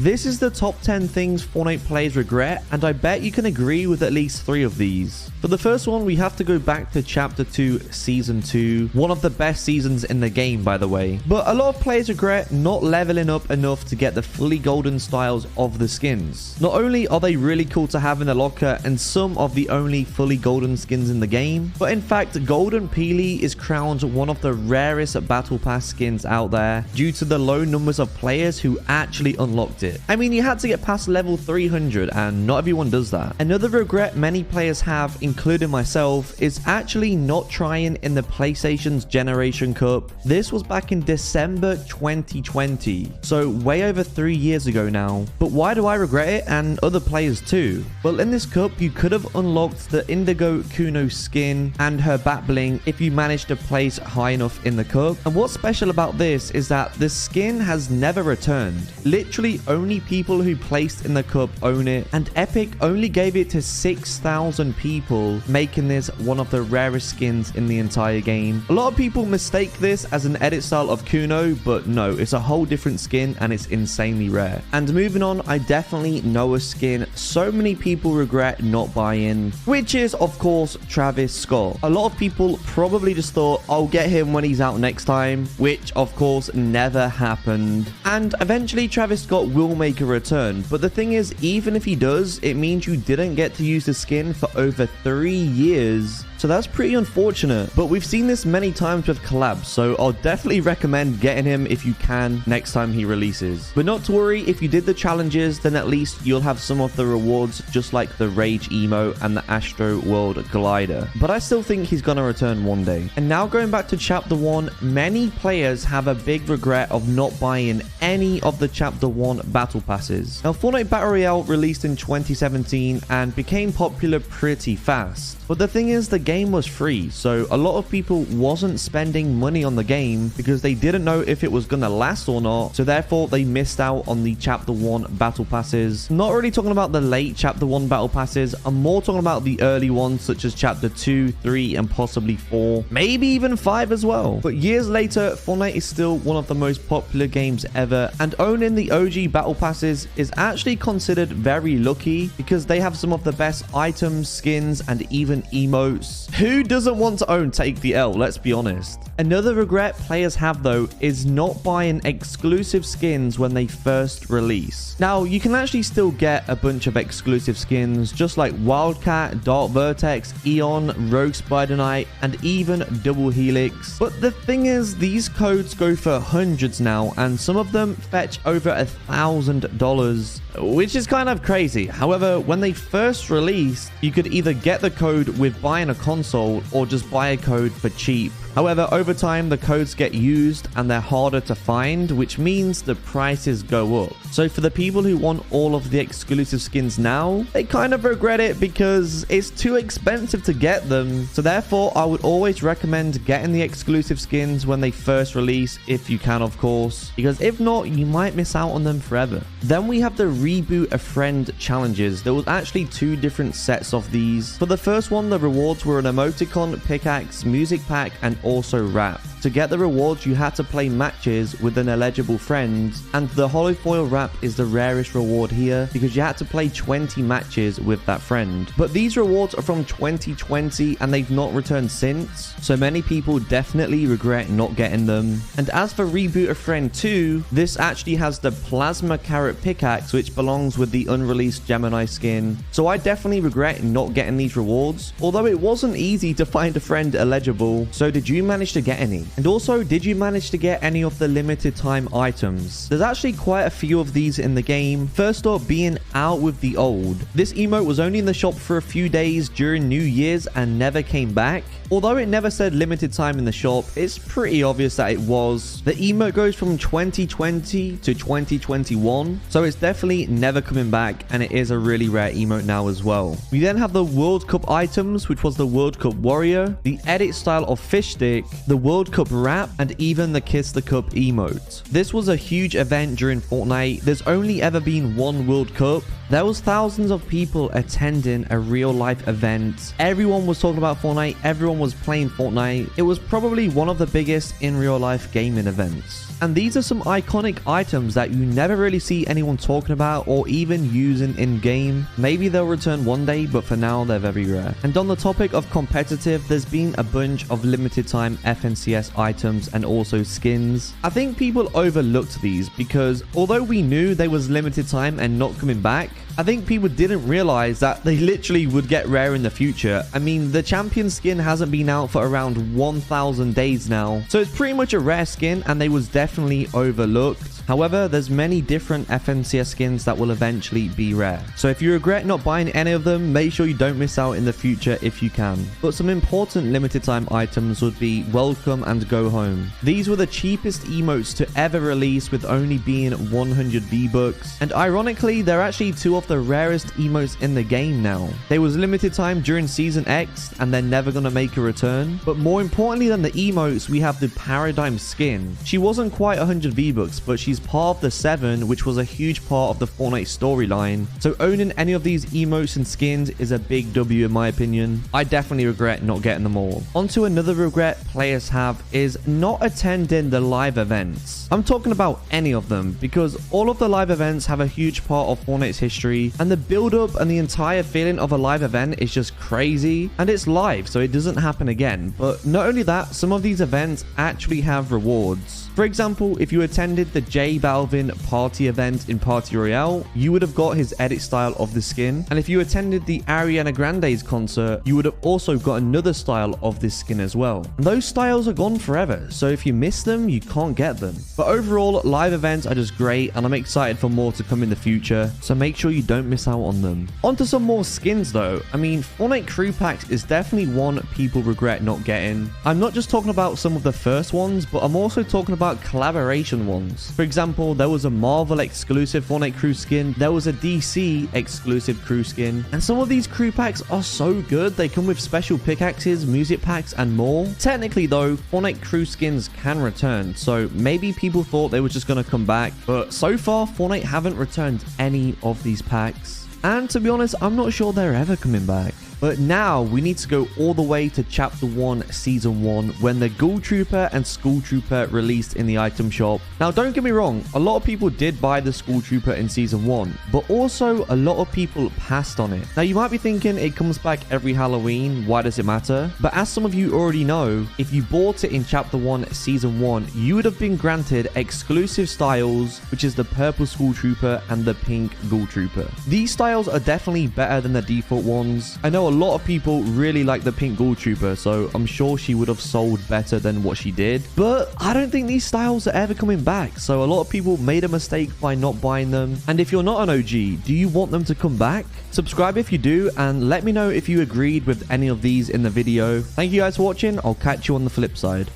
This is the top 10 things Fortnite players regret, and I bet you can agree with at least 3 of these. For the first one, we have to go back to Chapter 2, Season 2. One of the best seasons in the game, by the way. But a lot of players regret not leveling up enough to get the fully golden styles of the skins. Not only are they really cool to have in the locker and some of the only fully golden skins in the game, but in fact, Golden Peely is crowned one of the rarest Battle Pass skins out there due to the low numbers of players who actually unlocked it. I mean, you had to get past level 300 and not everyone does that. Another regret many players have, including myself, is actually not trying in the PlayStation's Generation Cup. This was back in December 2020, so way over 3 years ago now. But why do I regret it, and other players too? Well, in this cup, you could have unlocked the Indigo Kuno skin and her bat bling if you managed to place high enough in the cup. And what's special about this is that the skin has never returned. Literally only people who placed in the cup own it, and Epic only gave it to 6,000 people, making this one of the rarest skins in the entire game. A lot of people mistake this as an edit style of Kuno, but no, it's a whole different skin and it's insanely rare. And moving on, I definitely know a skin so many people regret not buying, which is of course Travis Scott. A lot of people probably just thought, I'll get him when he's out next time, which of course never happened. And eventually Travis Scott will make a return, but the thing is, even if he does, it means you didn't get to use the skin for over 3 years. So that's pretty unfortunate, but we've seen this many times with collabs, so I'll definitely recommend getting him if you can next time he releases. But not to worry, if you did the challenges, then at least you'll have some of the rewards, just like the Rage Emo and the Astro World Glider. But I still think he's gonna return one day. And now going back to Chapter 1, many players have a big regret of not buying any of the Chapter 1 Battle Passes. Now, Fortnite Battle Royale released in 2017 and became popular pretty fast. But the thing is, the game was free, so a lot of people wasn't spending money on the game because they didn't know if it was gonna last or not, so therefore they missed out on the Chapter 1 Battle Passes. Not really talking about the late Chapter 1 Battle Passes, I'm more talking about the early ones such as Chapter 2, 3, and possibly 4, maybe even 5 as well. But years later, Fortnite is still one of the most popular games ever, and owning the OG Battle Passes is actually considered very lucky because they have some of the best items, skins, and even emotes. Who doesn't want to own Take the L? Let's be honest. Another regret players have though is not buying exclusive skins when they first release. Now, you can actually still get a bunch of exclusive skins just like Wildcat, Dark Vertex, Eon, Rogue Spider Knight, and even Double Helix. But the thing is, these codes go for hundreds now, and some of them fetch over $1,000, which is kind of crazy. However, when they first released, you could either get the code with buying a console or just buy a code for cheap. However, over time, the codes get used and they're harder to find, which means the prices go up. So for the people who want all of the exclusive skins now, they kind of regret it because it's too expensive to get them. So therefore, I would always recommend getting the exclusive skins when they first release, if you can, of course, because if not, you might miss out on them forever. Then we have the Reboot a Friend challenges. There was actually 2 different sets of these. For the first one, the rewards were an emoticon, pickaxe, music pack, and also wrap. To get the rewards, you had to play matches with an eligible friend, and the holofoil wrap is the rarest reward here because you had to play 20 matches with that friend. But these rewards are from 2020 and they've not returned since, so many people definitely regret not getting them. And as for Reboot a Friend 2, this actually has the Plasma Carrot pickaxe, which belongs with the unreleased Gemini skin. So I definitely regret not getting these rewards, although it wasn't easy to find a friend eligible. So did you manage to get any? And also, did you manage to get any of the limited time items? There's actually quite a few of these in the game. First up being Out with the Old. This emote was only in the shop for a few days during New Year's and never came back. Although it never said limited time in the shop, it's pretty obvious that it was. The emote goes from 2020 to 2021, so it's definitely never coming back, and it is a really rare emote now as well. We then have the World Cup items, which was the World Cup Warrior, the edit style of Fish Stick, the World Cup Cup wrap, and even the Kiss the Cup emote. This was a huge event during Fortnite. There's only ever been one World Cup. There was thousands of people attending a real life event. Everyone was talking about Fortnite. Everyone was playing Fortnite. It was probably one of the biggest in real life gaming events. And these are some iconic items that you never really see anyone talking about or even using in game. Maybe they'll return one day, but for now they're very rare. And on the topic of competitive, there's been a bunch of limited time FNCS items and also skins. I think people overlooked these because although we knew they was limited time and not coming back, I think people didn't realize that they literally would get rare in the future. I mean, the champion skin hasn't been out for around 1,000 days now, so it's pretty much a rare skin and they was definitely overlooked. However, there's many different FNCS skins that will eventually be rare. So if you regret not buying any of them, make sure you don't miss out in the future if you can. But some important limited time items would be Welcome and Go Home. These were the cheapest emotes to ever release with only being 100 V-Bucks. And ironically, they're actually two of the rarest emotes in the game now. They was limited time during Season X and they're never gonna make a return. But more importantly than the emotes, we have the Paradigm skin. She wasn't quite 100 V-Bucks, but she's part of the 7, which was a huge part of the Fortnite storyline. So owning any of these emotes and skins is a big W in my opinion. I definitely regret not getting them all. Onto another regret players have is not attending the live events. I'm talking about any of them because all of the live events have a huge part of Fortnite's history and the build up and the entire feeling of a live event is just crazy, and it's live so it doesn't happen again. But not only that, some of these events actually have rewards. For example, if you attended the J Balvin party event in Party Royale, you would have got his edit style of the skin. And if you attended the Ariana Grande's concert, you would have also got another style of this skin as well. And those styles are gone forever, so if you miss them, you can't get them. But overall, live events are just great and I'm excited for more to come in the future, so make sure you don't miss out on them. Onto some more skins though. I mean, Fortnite crew packs is definitely one people regret not getting. I'm not just talking about some of the first ones, but I'm also talking about collaboration ones. For example, there was a Marvel exclusive Fortnite crew skin, there was a DC exclusive crew skin, and some of these crew packs are so good. They come with special pickaxes, music packs, and more. Technically though, Fortnite crew skins can return, so maybe people thought they were just gonna come back, but so far Fortnite haven't returned any of these packs. And to be honest, I'm not sure they're ever coming back. But now we need to go all the way to Chapter 1, Season 1, when the Ghoul Trooper and School Trooper released in the item shop. Now, don't get me wrong, a lot of people did buy the School Trooper in Season 1, but also a lot of people passed on it. Now, you might be thinking it comes back every Halloween, why does it matter? But as some of you already know, if you bought it in Chapter 1, Season 1, you would have been granted exclusive styles, which is the Purple School Trooper and the Pink Ghoul Trooper. These styles are definitely better than the default ones. I know a lot of people really like the Pink Ghoul Trooper, so I'm sure she would have sold better than what she did. But I don't think these styles are ever coming back, so a lot of people made a mistake by not buying them. And if you're not an OG, do you want them to come back? Subscribe if you do, and let me know if you agreed with any of these in the video. Thank you guys for watching. I'll catch you on the flip side.